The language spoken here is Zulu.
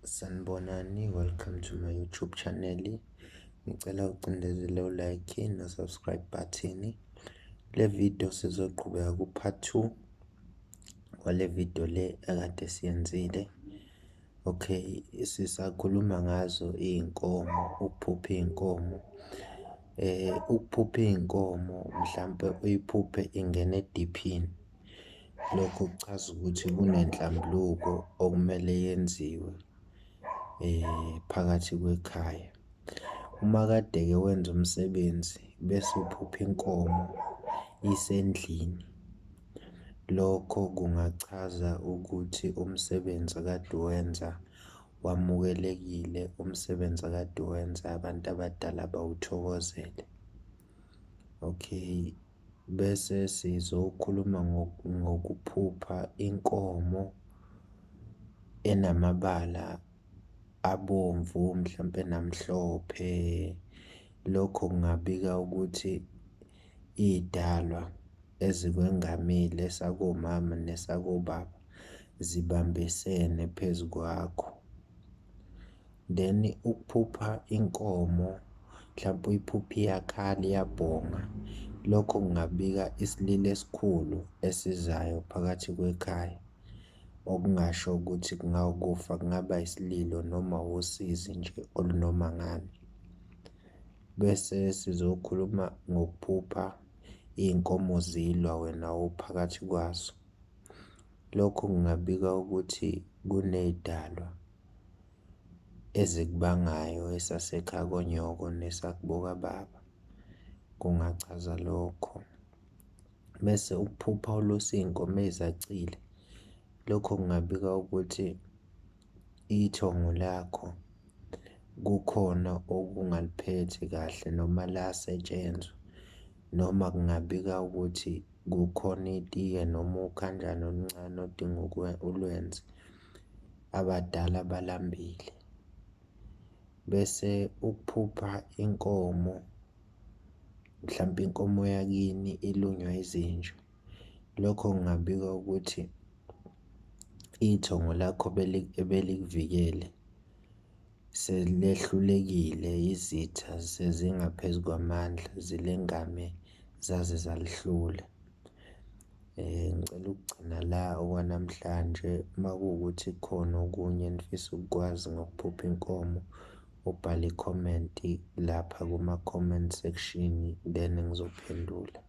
Sanibonani, welcome to my YouTube channel. Ngicela ucindezele u-like no-subscribe button. Le video sizoqhubeka ku-part 2 wale video le akade siyenzile. Okay, sisakhuluma ngazo iy'nkomo, ukuphupha iy'nkomo. Ukuphupha iy'nkomo mhlampe uyiphuphe ingene ediphini. Lokho kuchaza ukuthi kunenhlambuluko okumele yenziwe phakathi kwekhaya. Uma kade-ke wenza umsebenzi bese uphupha inkomo isendlini, lokho kungachaza ukuthi umsebenzi akade wenza wamukelekile, umsebenzi akade wenza abantu abadala bawuthokozele. Okay, bese sizokhuluma ngokuphupha inkomo enamabala abomvu mhlampe namhlophe. Lokho kungabika ukuthi iy'dalwa ezikwengamile esakomama nesakobaba zibambisene phezu kwakho. Then ukuphupha inkomo mhlampe uyiphupha iyakhala iyabhonga, lokho kungabika isililo esikhulu esizayo phakathi kwekhaya, okungasho ukuthi kungawukufa, kungaba isililo noma usizi nje olunoma ngani. Bese sizokhuluma ngokuphupha iy'nkomo zilwa wena uphakathi kwazo. Lokho kungabika ukuthi kuney'dalwa ezikubangayo esasekhaya konyoko nesakubo kababa, kungachaza lokho. Bese ukuphupha ulusa iy'nkomo ezacile, lokho kungabika ukuthi ithongo lakho kukhona okungaliphethe kahle noma lasetshenzwa, noma kungabika ukuthi kukhona itiye noma ukhanjana oluncane odinga ulwenze, abadala balambile. Bese ukuphupha inkomo mhlampe inkomo yakini ilunywa izinja, lokho kungabika ukuthi ithongo lakho ebelikuvikele selehlulekile, izitha sezingaphezu kwamandla, zilengame zaze zalihlula. Ngicela ukugcina la okwanamhlanje. Uma kuwukuthi kukhona okunye nifisa ukukwazi ngokuphupha inkomo, ubhale ikhomenti lapha kuma-comment section then ngizophendula.